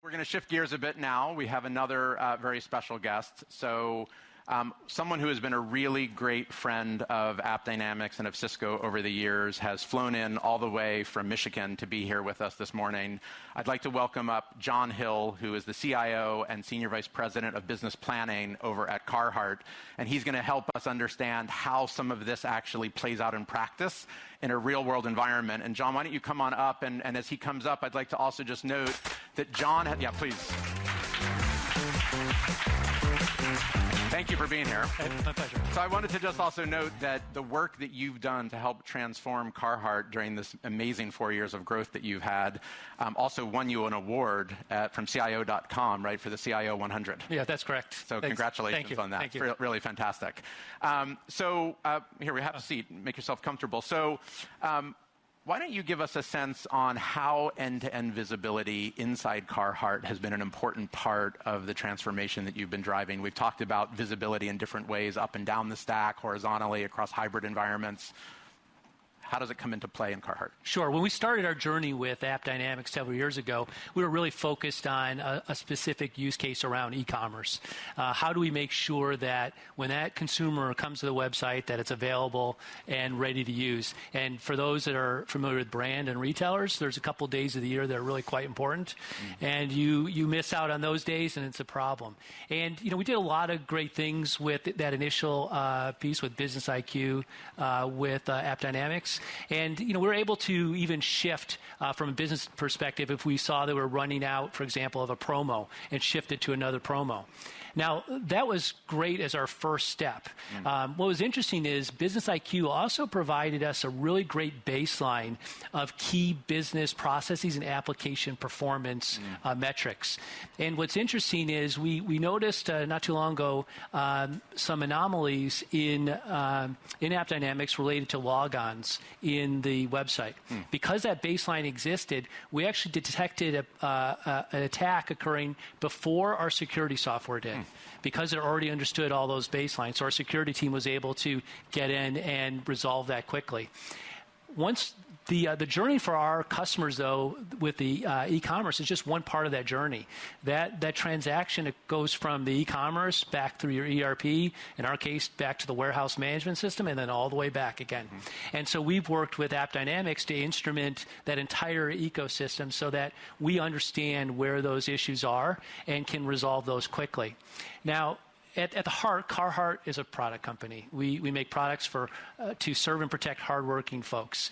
We're going to shift gears a bit now. We have another very special guest. So someone who has been a really great friend of AppDynamics and of Cisco over the years has flown in all the way from Michigan to be here with us this morning. I'd like to welcome up John Hill, who is the CIO and Senior Vice President of Business Planning over at Carhartt. And he's going to help us understand how some of this actually plays out in practice in a real-world environment. And John, why don't you come on up? And as he comes up, I'd like to also just note that John had, yeah, please. Thank you for being here. My pleasure. So I wanted to just also note that the work that you've done to help transform Carhartt during this amazing 4 years of growth that you've had also won you an award from CIO.com, right, for the CIO 100. Yeah, that's correct. So Thanks. Congratulations on that. Thank you. Really fantastic. Here, we have a seat. Make yourself comfortable. So why don't you give us a sense on how end-to-end visibility inside Carhartt has been an important part of the transformation that you've been driving? We've talked about visibility in different ways, up and down the stack, horizontally, across hybrid environments. How does it come into play in Carhartt? Sure. When we started our journey with AppDynamics several years ago, we were really focused on a specific use case around e-commerce. How do we make sure that when that consumer comes to the website that it's available and ready to use? And for those that are familiar with brand and retailers, there's a couple days of the year that are really quite important. And you miss out on those days and it's a problem. And we did a lot of great things with that initial piece with Business IQ with AppDynamics. And we were able to even shift from a business perspective if we saw that we're running out, for example, of a promo and shift it to another promo. Now, that was great as our first step. What was interesting is Business IQ also provided us a really great baseline of key business processes and application performance metrics. And what's interesting is we noticed not too long ago some anomalies in AppDynamics related to logons in the website. Because that baseline existed, we actually detected an attack occurring before our security software did. Because it already understood all those baselines. So our security team was able to get in and resolve that quickly. Once the journey for our customers, though, with the e-commerce is just one part of that journey. That transaction, it goes from the e-commerce back through your ERP, in our case, back to the warehouse management system, and then all the way back again. And so we've worked with AppDynamics to instrument that entire ecosystem so that we understand where those issues are and can resolve those quickly. Now, at the heart, Carhartt is a product company. We make products to serve and protect hardworking folks.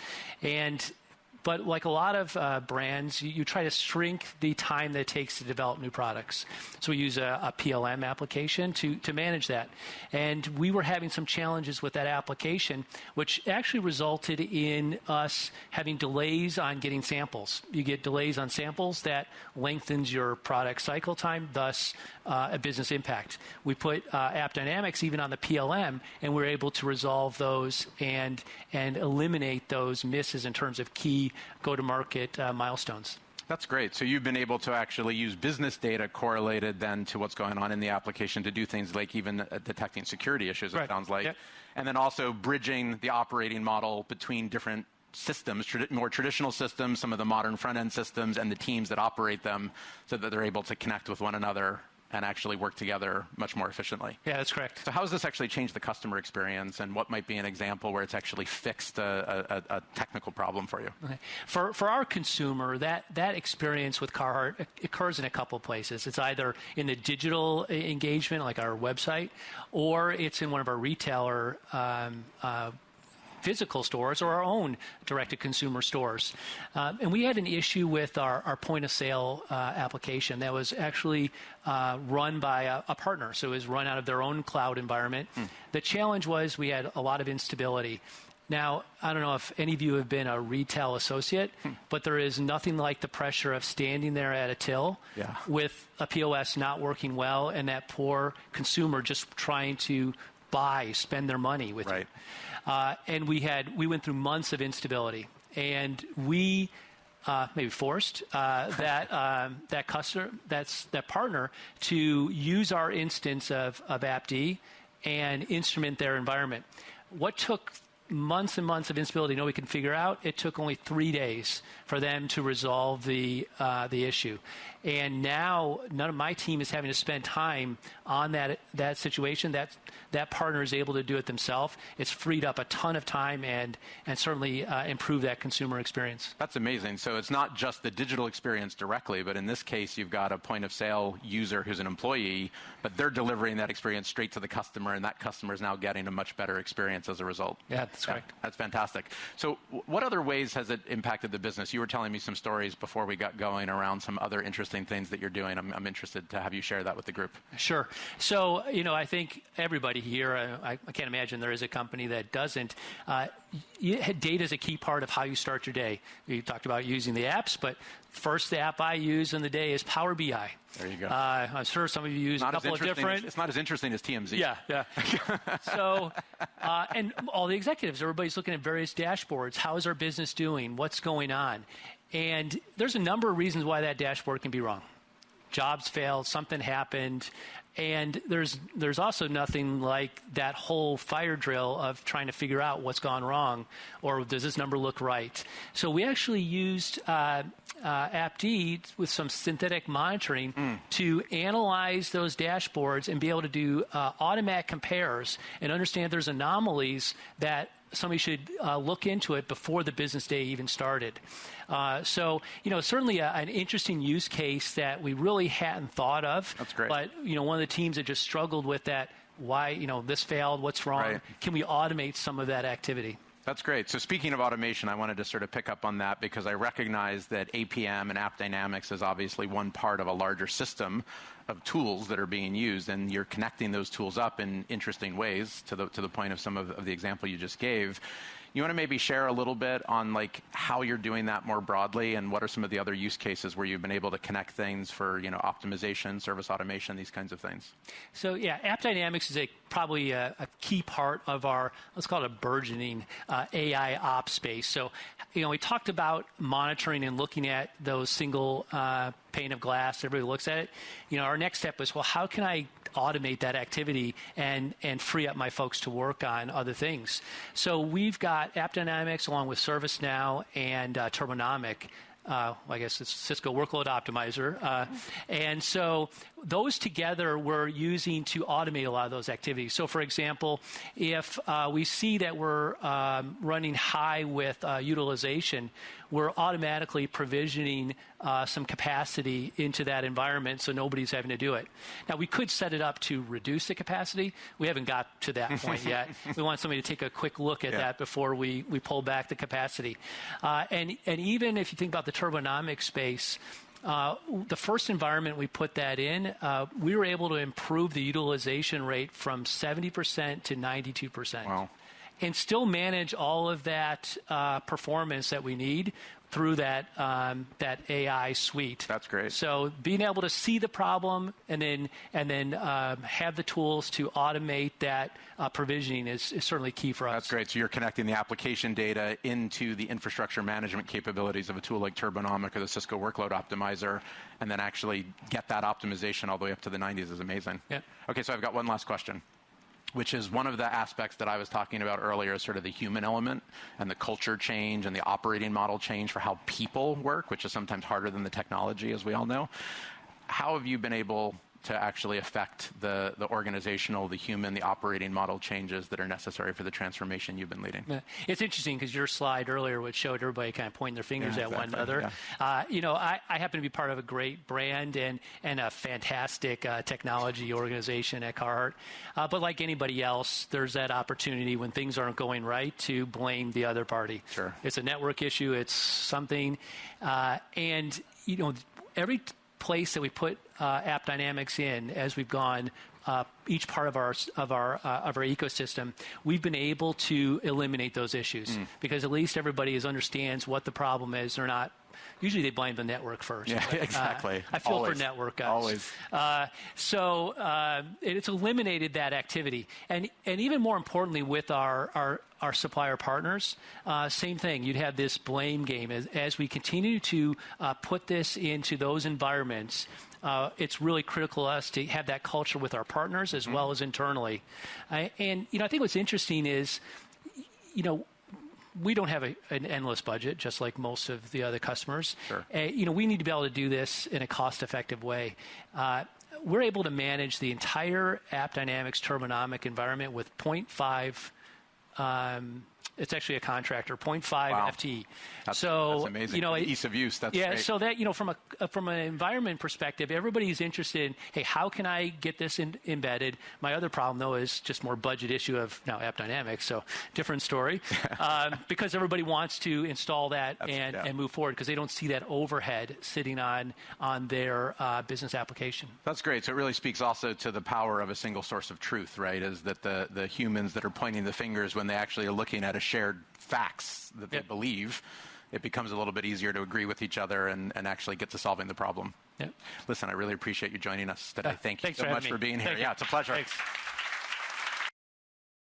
But like a lot of brands, you try to shrink the time that it takes to develop new products. So we use a PLM application to manage that. And we were having some challenges with that application, which actually resulted in us having delays on getting samples. You get delays on samples, that lengthens your product cycle time, thus a business impact. We put AppDynamics even on the PLM, and we're able to resolve those and eliminate those misses in terms of key go-to-market milestones. That's great. So you've been able to actually use business data correlated then to what's going on in the application to do things like even detecting security issues, it sounds like. Yep. And then also bridging the operating model between different systems, more traditional systems, some of the modern front-end systems, and the teams that operate them so that they're able to connect with one another and actually work together much more efficiently. Yeah, that's correct. So how has this actually changed the customer experience, and what might be an example where it's actually fixed a technical problem for you? Okay. For our consumer, that experience with Carhartt occurs in a couple of places. It's either in the digital engagement, like our website, or it's in one of our retailer physical stores or our own direct-to-consumer stores. And we had an issue with our point-of-sale application that was actually run by a partner. So it was run out of their own cloud environment. The challenge was we had a lot of instability. Now, I don't know if any of you have been a retail associate, but there is nothing like the pressure of standing there at a till with a POS not working well and that poor consumer just trying to spend their money with you. And we went through months of instability, and we maybe forced that customer, that partner, to use our instance of AppD and instrument their environment. What took months and months of instability nobody can figure out. It took only 3 days for them to resolve the issue. And now none of my team is having to spend time on that situation. That partner is able to do it themselves. It's freed up a ton of time and certainly improved that consumer experience. That's amazing. So it's not just the digital experience directly, but in this case, you've got a point of sale user who's an employee, but they're delivering that experience straight to the customer, and that customer is now getting a much better experience as a result. Yeah, that's correct. That's fantastic. So what other ways has it impacted the business? You were telling me some stories before we got going around some other interesting things that you're doing. I'm interested to have you share that with the group. Sure. So, I think everybody here, I can't imagine there is a company that doesn't. Data is a key part of how you start your day. You talked about using the apps, but first the app I use in the day is Power BI. There you go. I'm sure some of you use a couple of different. It's not as interesting as TMZ. Yeah. So, and all the executives, everybody's looking at various dashboards. How is our business doing? What's going on? And there's a number of reasons why that dashboard can be wrong. Jobs failed, something happened, and there's also nothing like that whole fire drill of trying to figure out what's gone wrong, or does this number look right? So we actually used AppD with some synthetic monitoring to analyze those dashboards and be able to do automatic compares and understand there's anomalies that somebody should look into it before the business day even started. So, certainly an interesting use case that we really hadn't thought of. That's great. But, one of the teams that just struggled with that, why, this failed, what's wrong? Right. Can we automate some of that activity? That's great. So speaking of automation, I wanted to sort of pick up on that because I recognize that APM and AppDynamics is obviously one part of a larger system of tools that are being used, and you're connecting those tools up in interesting ways to the point of some of the example you just gave. You want to maybe share a little bit on how you're doing that more broadly, and what are some of the other use cases where you've been able to connect things for optimization, service automation, these kinds of things? So yeah, AppDynamics is probably a key part of our, let's call it a burgeoning AI ops space. So we talked about monitoring and looking at those single pane of glass. Everybody looks at it. Our next step was, well, how can I automate that activity and free up my folks to work on other things? So we've got AppDynamics along with ServiceNow and Turbonomic. I guess it's Cisco Workload Optimizer. And so those together we're using to automate a lot of those activities. So, for example, if we see that we're running high with utilization, we're automatically provisioning some capacity into that environment so nobody's having to do it. Now, we could set it up to reduce the capacity. We haven't got to that point yet. We want somebody to take a quick look at that before we pull back the capacity. And even if you think about the Turbonomic space, the first environment we put that in, we were able to improve the utilization rate from 70% to 92%. Wow. And still manage all of that performance that we need through that AI suite. That's great. So being able to see the problem and then have the tools to automate that provisioning is certainly key for us. That's great. So you're connecting the application data into the infrastructure management capabilities of a tool like Turbonomic or the Cisco Workload Optimizer, and then actually get that optimization all the way up to the 90s is amazing. Yeah. Okay, so I've got one last question, which is one of the aspects that I was talking about earlier, sort of the human element and the culture change and the operating model change for how people work, which is sometimes harder than the technology, as we all know. How have you been able to actually affect the organizational, the human, the operating model changes that are necessary for the transformation you've been leading? It's interesting because your slide earlier, which showed everybody kind of pointing their fingers at one another. Yeah. I happen to be part of a great brand and a fantastic technology organization at Carhartt. But like anybody else, there's that opportunity when things aren't going right to blame the other party. Sure. It's a network issue. It's something. And every place that we put AppDynamics in as we've gone each part of our ecosystem, we've been able to eliminate those issues because at least everybody understands what the problem is. They're not. Usually they blame the network first. Yeah, exactly. I feel for network guys. Always. So it's eliminated that activity. And even more importantly with our supplier partners, same thing. You'd have this blame game. As we continue to put this into those environments, it's really critical to us to have that culture with our partners as well as internally. And I think what's interesting is we don't have an endless budget, just like most of the other customers. Sure. We need to be able to do this in a cost-effective way. We're able to manage the entire AppDynamics Turbonomic environment with 0.5. It's actually a contractor, 0.5 Wow. FTE. That's amazing. Ease of use. That's great. So that from an environment perspective, everybody's interested in, hey, how can I get this embedded? My other problem though is just more budget issue of now AppDynamics, so different story, because everybody wants to install that and move forward because they don't see that overhead sitting on their business application. That's great. So it really speaks also to the power of a single source of truth, right? Is that the humans that are pointing the fingers when they actually are looking at a shared facts that they believe, it becomes a little bit easier to agree with each other and actually get to solving the problem. Yep. Listen, I really appreciate you joining us today. Thank you so much for being here. Thank you. Yeah, it's a pleasure. Thanks.